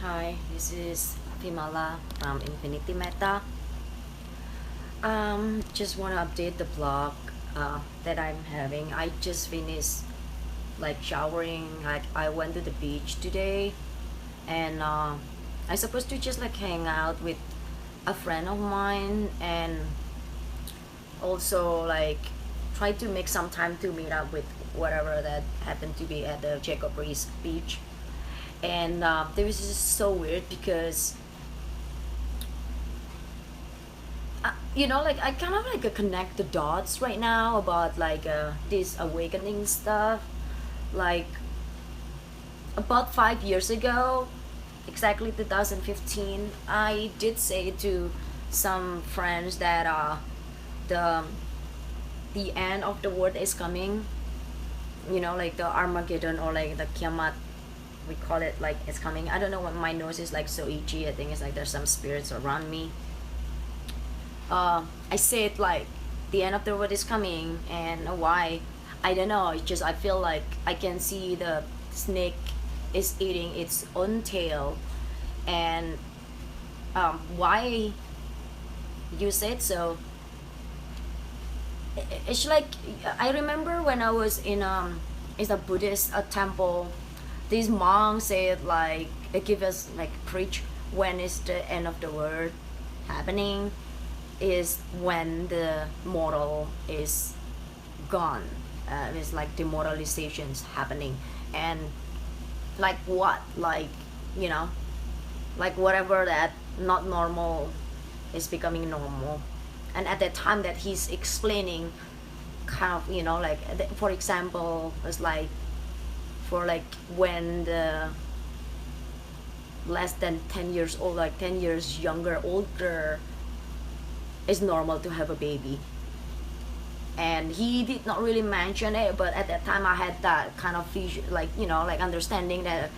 Hi, this is Vimala from Infinity Meta. Just want to update the blog that I'm having. I just finished like showering. Like I went to the beach today, and I supposed to just like hang out with a friend of mine, and also like try to make some time to meet up with whatever that happened to be at the Jacob Reese beach. And it was just so weird because like I kind of like connect the dots right now about like this awakening stuff. Like about 5 years ago, exactly 2015, I did say to some friends that the the end of the world is coming. Like the Armageddon or like the Kiamat, we call it, like it's coming. I don't know, when my nose is like so itchy. I think it's like there's some spirits around me. I said like the end of the world is coming, and why? I don't know. It's just I feel like I can see the snake is eating its own tail, and why you said so? It's like I remember when I was in it's a Buddhist temple. These monks said like it give us like preach when is the end of the world happening, is when the moral is gone. It's like demoralizations happening, and like what, like you know like whatever that not normal is becoming normal. And at that time that he's explaining, kind of like for example, it's like for like when the less than 10 years old, like 10 years younger, older, it's normal to have a baby. And he did not really mention it, but at that time I had that kind of vision, like like understanding that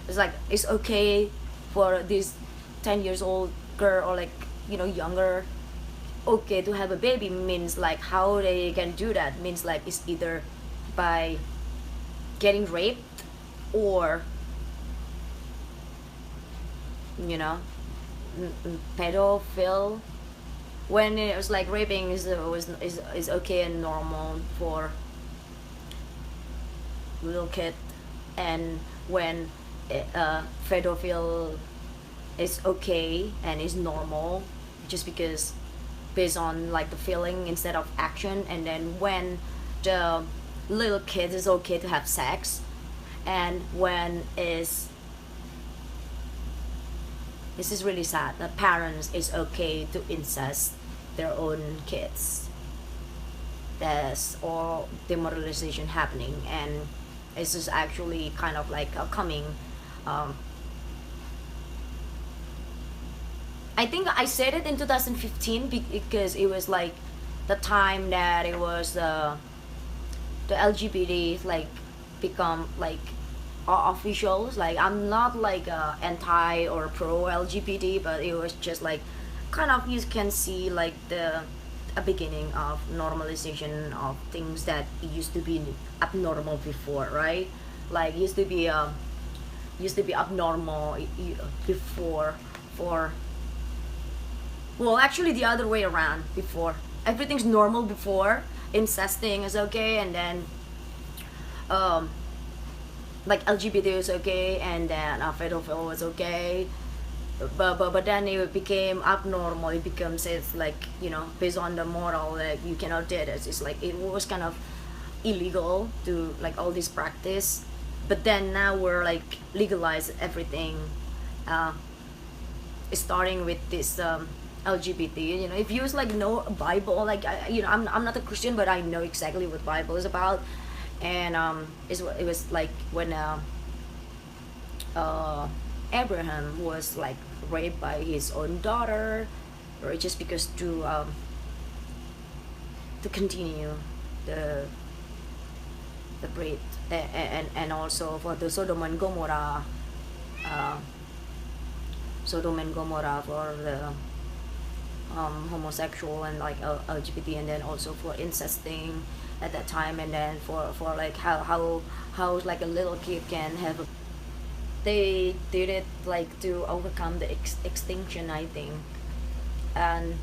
it's like it's okay for this 10 years old girl, or like younger, okay, to have a baby. Means like how they can do that means like it's either by getting raped, or you know pedophile. When it was like raping is okay and normal for little kid, and when pedophile is okay and is normal, just because based on like the feeling instead of action. And then when the little kid is okay to have sex, and when is this is really sad, the parents is okay to incest their own kids. There's all demoralization happening, and this is actually kind of like a coming. um, I think I said it in 2015 because it was like the time that it was the LGBT like become like officials. Like I'm not like anti or pro LGBT, but it was just like kind of, you can see like the a beginning of normalization of things that used to be abnormal before, right? Like used to be abnormal before, for, well, actually the other way around. Before, everything's normal. Before, incesting is okay, and then um like LGBT is okay, and then pedophile was okay. But then it became abnormal. It becomes, it's like based on the moral, like you cannot do this. It's like it was kind of illegal to like all this practice. But then now we're like legalize everything, uh, starting with this LGBT. If you use like know Bible, like I'm not a Christian, but I know exactly what Bible is about. And it was like when uh, Abraham was like raped by his own daughter, or just because to continue the breed. And also for the Sodom and Gomorrah, uh, for the homosexual and like LGBT, and then also for incesting at that time. And then for like how like a little kid can have they did it like to overcome the extinction, I think. And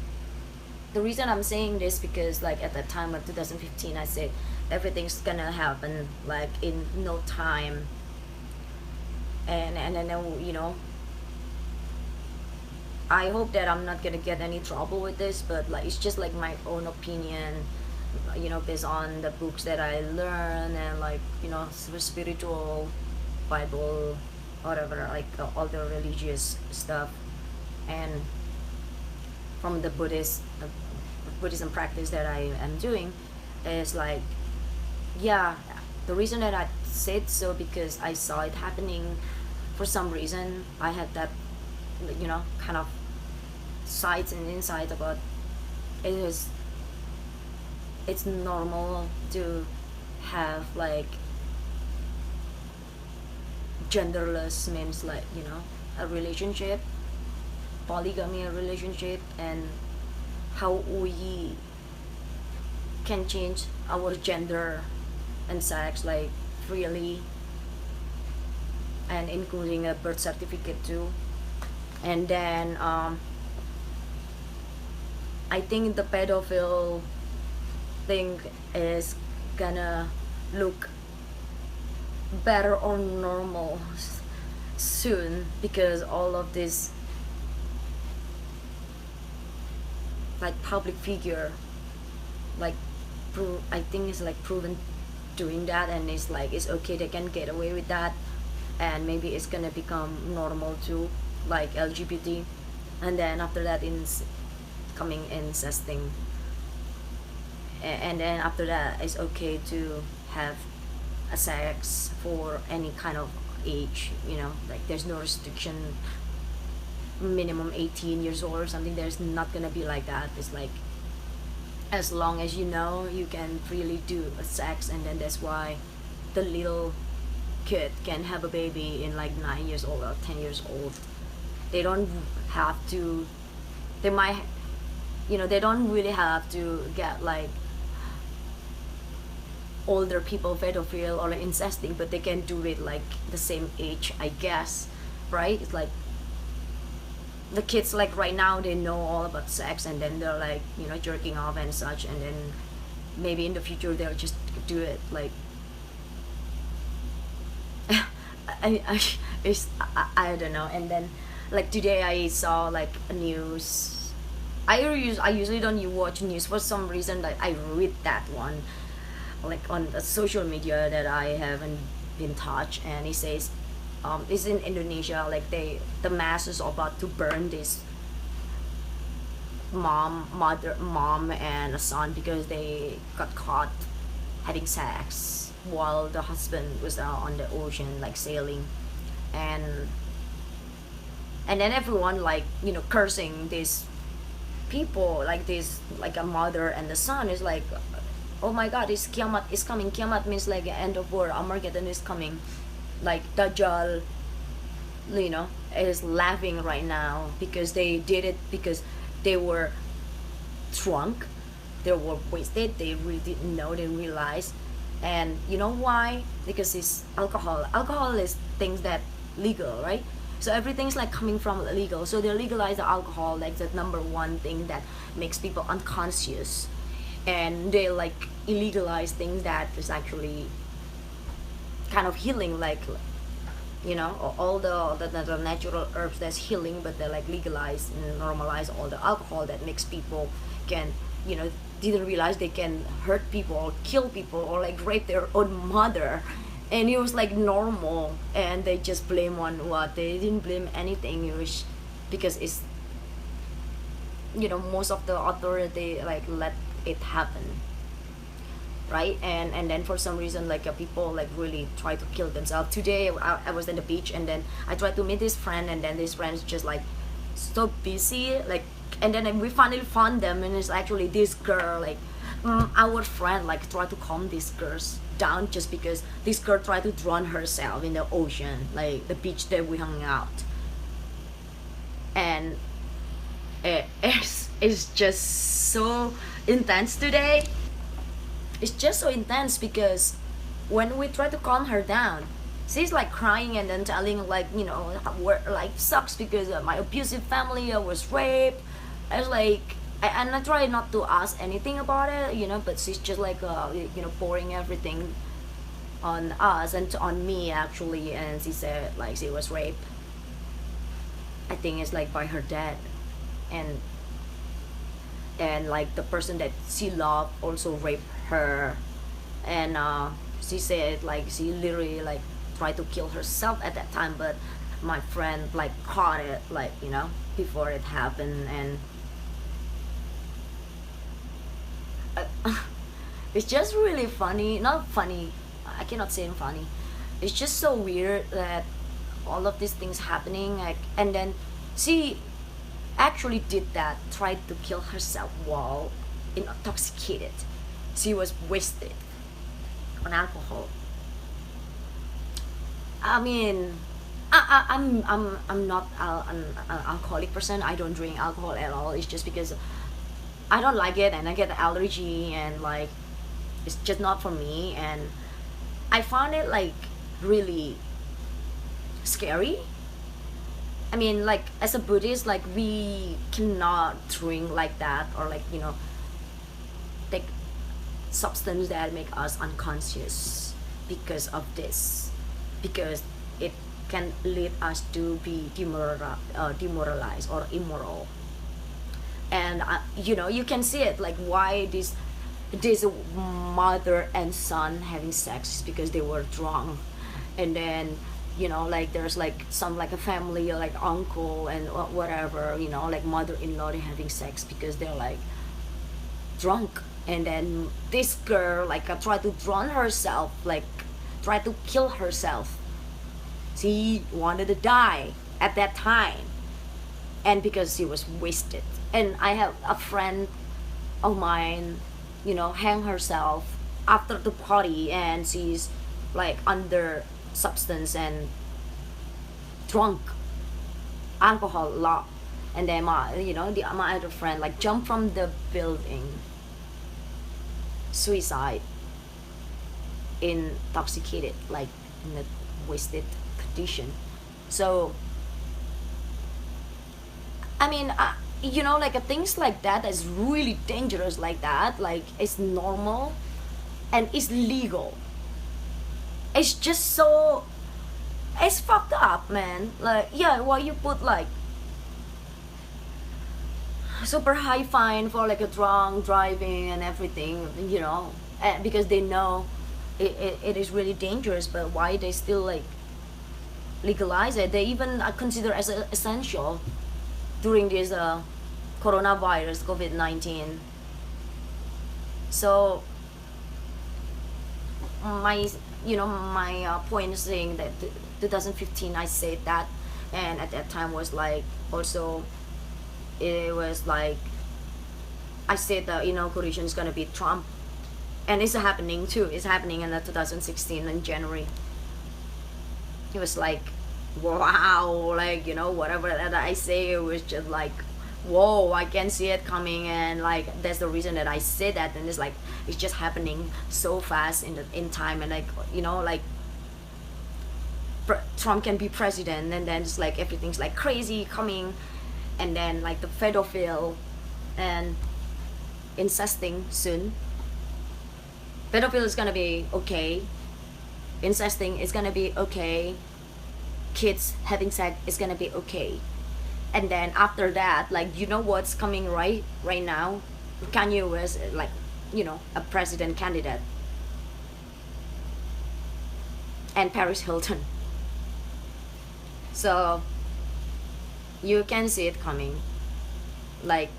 the reason I'm saying this because like at that time of 2015, I said everything's gonna happen like in no time. And then I hope that I'm not gonna get any trouble with this, but like it's just like my own opinion, based on the books that I learn and like spiritual, Bible, whatever, like all the religious stuff, and from the Buddhism practice that I am doing, is like, yeah, the reason that I said so because I saw it happening. For some reason, I had that, kind of sights and insight about it is it's normal to have like genderless means like a relationship, polygamy a relationship, and how we can change our gender and sex like freely, and including a birth certificate too. And then I think the pedophile thing is gonna look better or normal soon, because all of this like public figure like I think it's like proven doing that, and it's like it's okay, they can get away with that, and maybe it's gonna become normal too, like LGBT. And then after that coming incesting, and then after that it's okay to have a sex for any kind of age, like there's no restriction, minimum 18 years old or something. There's not gonna be like that. It's like as long as you can freely do a sex, and then that's why the little kid can have a baby in like 9 years old or 10 years old. They don't have to, they might, they don't really have to get like older people pedophile or incesting, but they can do it like the same age, I guess, right? It's like the kids like right now they know all about sex, and then they're like jerking off and such, and then maybe in the future they'll just do it like I don't know. And then like today I saw like a news. I usually don't watch news for some reason. Like I read that one like on the social media that I haven't been touched, and it says it's in Indonesia, like the mass is about to burn this mom and a son because they got caught having sex while the husband was on the ocean like sailing. And and then everyone like cursing these people, like this, like a mother and the son is like, oh my god, it's kiamat is coming. Kiamat means like end of war, Armageddon is coming. Like Dajjal, is laughing right now because they did it because they were drunk, they were wasted, they really didn't know, they realized. And you know why? Because it's alcohol is things that legal, right? So everything's like coming from illegal, so they legalize the alcohol, like the number one thing that makes people unconscious, and they like illegalize things that is actually kind of healing, like all the natural herbs that's healing, but they like legalize and normalize all the alcohol that makes people can didn't realize they can hurt people or kill people or like rape their own mother, and it was like normal, and they just blame on what they didn't blame anything. It was because it's most of the authority like let it happen, right? And then for some reason like people like really try to kill themselves. Today I was in the beach, and then I tried to meet this friend, and then this friend's just like so busy, like, and then we finally found them, and it's actually this girl, like our friend like tried to calm these girls down just because this girl tried to drown herself in the ocean, like the beach that we hung out. And it's just so intense today. It's just so intense because when we try to calm her down, she's like crying and then telling like, you know, how work life sucks because my abusive family, I was raped. I was like, and I try not to ask anything about it, you know, but she's just like, you know, pouring everything on us and on me actually. And she said like she was raped, I think it's like by her dad, and like the person that she loved also raped her. And she said like she literally like tried to kill herself at that time, but my friend like caught it, like, you know, before it happened. And it's just really funny, not funny, I cannot say funny, it's just so weird that all of these things happening, like, and then she actually did that, tried to kill herself while intoxicated. She was wasted on alcohol. I mean, I'm not an alcoholic person. I don't drink alcohol at all. It's just because I don't like it and I get allergy, and like it's just not for me. And I found it like really scary. I mean, like as a Buddhist, like we cannot drink like that, or like, you know, take substance that make us unconscious because of this, because it can lead us to be demoralized or immoral. And you know, you can see it like why this mother and son having sex is because they were drunk. And then, you know, like there's like some like a family like uncle and whatever, you know, like mother-in-law, they're having sex because they're like drunk. And then this girl like tried to drown herself, like tried to kill herself. She wanted to die at that time, and because she was wasted. And I have a friend of mine, you know, hang herself after the party, and she's like under substance and drunk, alcohol a lot. And then my, you know, my other friend like jumped from the building, suicide, intoxicated, like in a wasted condition. So I mean, you know, like things like that is really dangerous, like that, like it's normal and it's legal. It's just so, it's fucked up, man. Like, yeah, why you put like super high fine for like a drunk driving and everything, you know, because they know it is really dangerous. But why they still like legalize it? They even consider as essential during this coronavirus COVID-19. So my, you know, my point is saying that 2015 I said that, and at that time was like also, it was like I said the inauguration is gonna be Trump, and it's happening too. It's happening in the 2016 in January. It was like, wow, like, you know, whatever that I say, it was just like, whoa, I can see it coming. And like that's the reason that I say that. And it's like it's just happening so fast in time. And like, you know, like Trump can be president, and then it's like everything's like crazy coming. And then like the pedophile and incesting soon. Pedophile is gonna be okay, incesting is gonna be okay, kids having sex is gonna be okay. And then after that, like, you know what's coming right now? Kanye West, like, you know, a president candidate, and Paris Hilton. So you can see it coming. Like,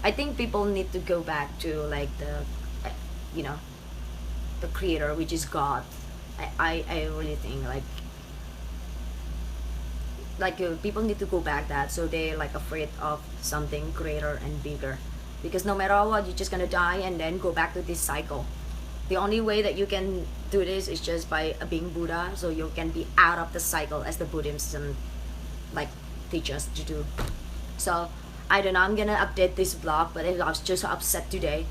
I think people need to go back to like the, you know, the creator, which is God. I really think like people need to go back that, so they're like afraid of something greater and bigger, because no matter what, you're just gonna die and then go back to this cycle. The only way that you can do this is just by being Buddha, so you can be out of the cycle, as the Buddhism like teach us to do. So I don't know, I'm gonna update this vlog, but I was just upset today